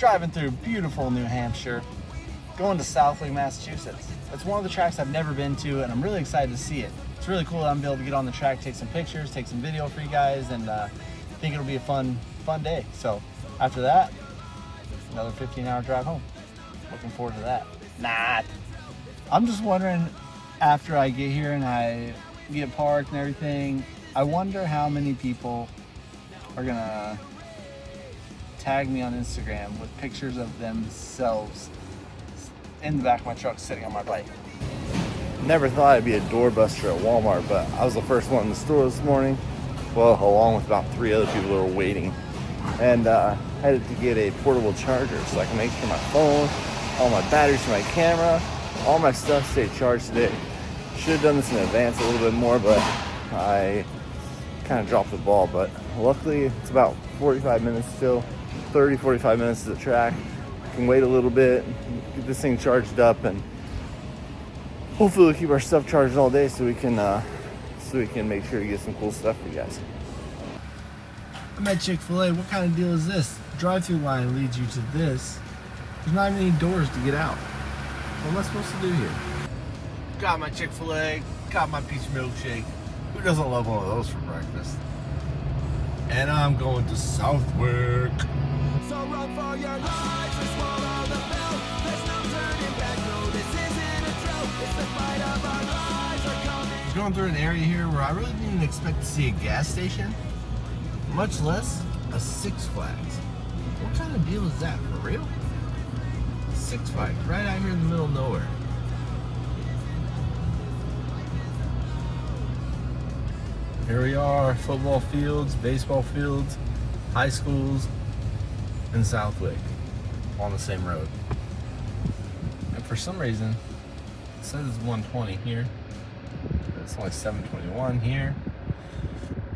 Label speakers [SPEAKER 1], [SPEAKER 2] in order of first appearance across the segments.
[SPEAKER 1] driving through beautiful New Hampshire, going to Southwick, Massachusetts. It's one of the tracks I've never been to, and I'm really excited to see it. It's really cool that I'm able to get on the track, take some pictures, take some video for you guys, and I think it'll be a fun day. So after that, another 15-hour drive home. Looking forward to that. I'm just wondering, after I get here and I get parked and everything, I wonder how many people are gonna tag me on Instagram with pictures of themselves in the back of my truck sitting on my bike. Never thought I'd be a doorbuster at Walmart, but I was the first one in the store this morning. Well, along with about 3 other people that were waiting. And headed to get a portable charger so I can make sure my phone, all my batteries for my camera, all my stuff stay charged today. Should have done this in advance a little bit more, but I kind of dropped the ball. But luckily, it's about 45 minutes still, 30-45 minutes to the track. I can wait a little bit, get this thing charged up, and hopefully we'll keep our stuff charged all day so we can make sure to get some cool stuff for you guys. I'm at Chick-fil-A. What kind of deal is this? Drive-through line leads you to this. There's not even any doors to get out. What am I supposed to do here? Got my Chick-fil-A, got my peach milkshake. Who doesn't love one of those for breakfast? And I'm going to Southwick. So run for your lives and swallow the bell. There's no turning back, no, this isn't a drill. It's the fight of our lives are coming. I'm going through an area here where I really didn't expect to see a gas station, much less a Six Flags. What kind of deal is that, for real? Six Flags, right out here in the middle of nowhere. Here we are, football fields, baseball fields, high schools, and Southwick on the same road. And for some reason, it says it's 120 here. It's only 721 here.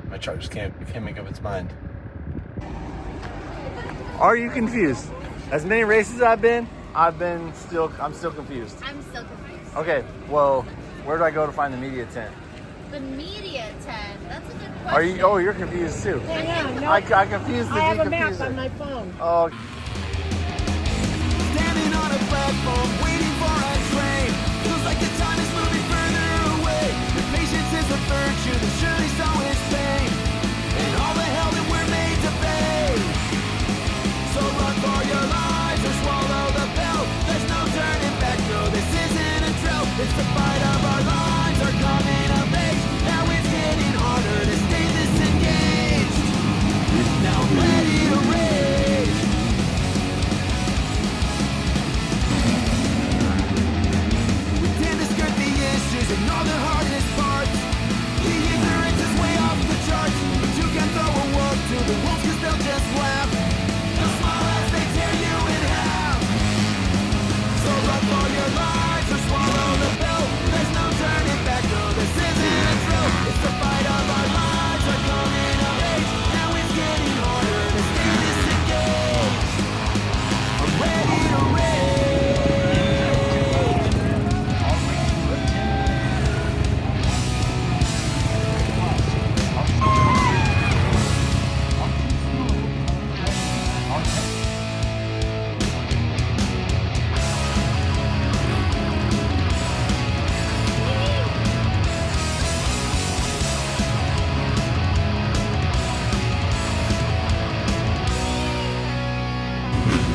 [SPEAKER 1] My charger just can't make up its mind. Are you confused? As many races as I'm still confused.
[SPEAKER 2] I'm still confused.
[SPEAKER 1] Okay, well, where do I go to find the media tent?
[SPEAKER 2] The media tent. That's a good question.
[SPEAKER 1] You're confused too.
[SPEAKER 3] Yeah, no.
[SPEAKER 1] I confused the
[SPEAKER 3] I have a map
[SPEAKER 1] deconfuser.
[SPEAKER 3] on my phone.
[SPEAKER 1] Oh.
[SPEAKER 4] Standing on a platform, waiting for a train. Feels like the time is moving further away. The patience is a virtue, but surely so is pain. And all the hell that we're made to pay. So run for your lives or swallow the bell. There's no turning back, no, this isn't a drill. It's the fight of our lives, are coming of age. Now it's getting harder to stay disengaged. Now I'm ready to rage. We tend to skirt the issues, ignore the hardest parts. The ignorance is way off the charts, but you can throw a wolf to the wolves 'cause they'll just laugh. They'll smile as they tear you in half. So run for your lives or swallow the pill. There's no turning back, no, this isn't a drill. It's the fight of our lives, are coming of age. Now it's getting harder to stay disengaged. I'm ready to rage.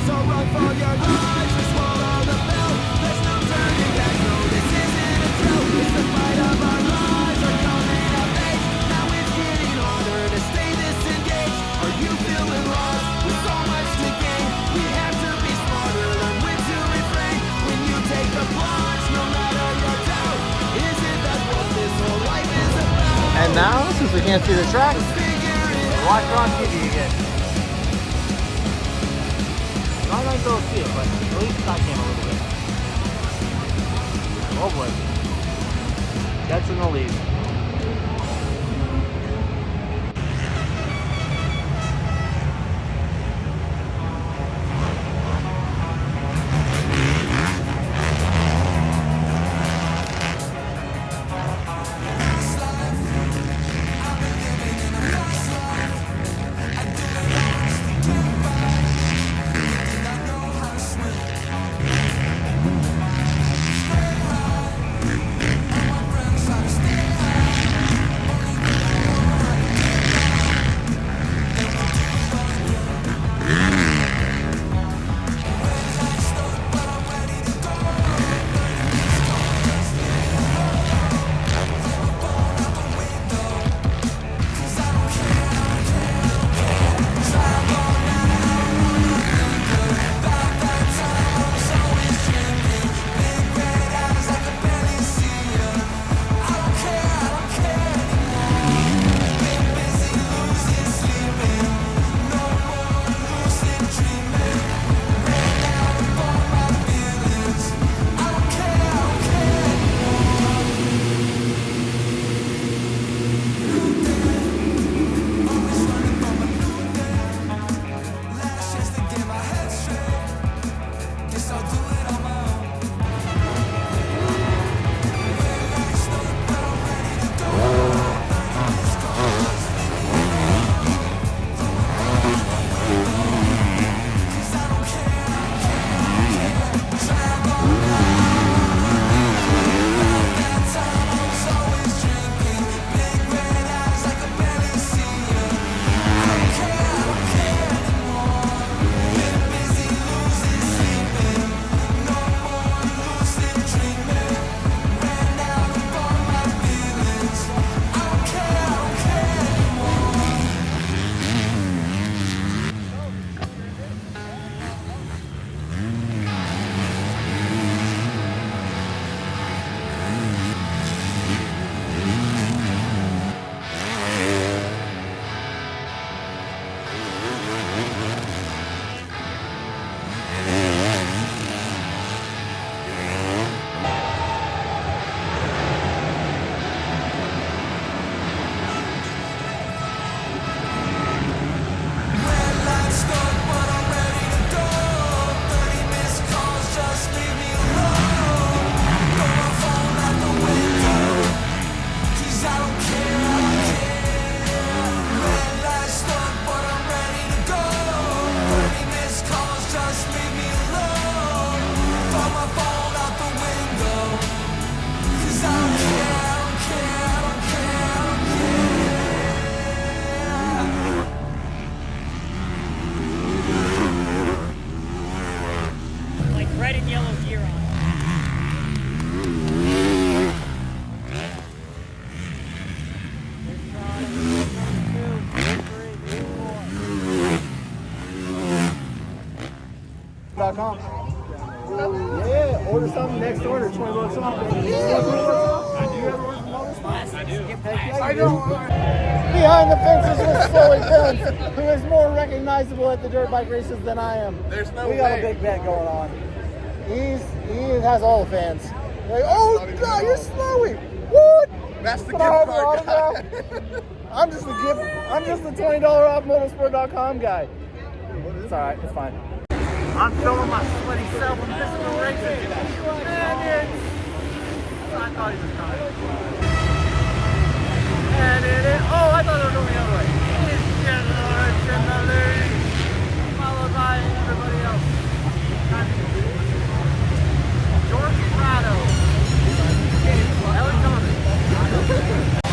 [SPEAKER 4] So run for your lives and swallow the pill. There's no turning back, no, this isn't a drill. It's the fight of our lives, are coming of age. Now it's getting harder to stay disengaged. Are you feeling lost with so much to gain? We have to be smarter, learn when to refrain. When you take the plunge, no matter your doubt, is it that what this whole life is about?
[SPEAKER 1] And now, since we can't see the track,
[SPEAKER 4] Figure it
[SPEAKER 1] watch it on TV again. I might go see it, but at least I can a little bit. Oh boy. That's in the lead. MotoSport.com. Yeah, order something next order, $20 off. Do you ever order from MotoSport? I do. Heck yeah, you do. Behind the fences with Slowy Films, who is more recognizable at the dirt bike races than I am.
[SPEAKER 3] There's no
[SPEAKER 1] We got
[SPEAKER 3] way.
[SPEAKER 1] a big bet going on. He has all the fans. They're like, oh God, you're Slowy. What?
[SPEAKER 3] That's the
[SPEAKER 1] Can
[SPEAKER 3] gift
[SPEAKER 1] I have your
[SPEAKER 3] card guy.
[SPEAKER 1] autograph? I'm just the $20 off MotoSport.com guy. It's all right. It's fine. I'm filming my sweaty self in physical racing. And I thought he was coming. And oh, I thought they were going the other way. It's George in the lead, followed by everybody else. George Prado. Ellen Thomas.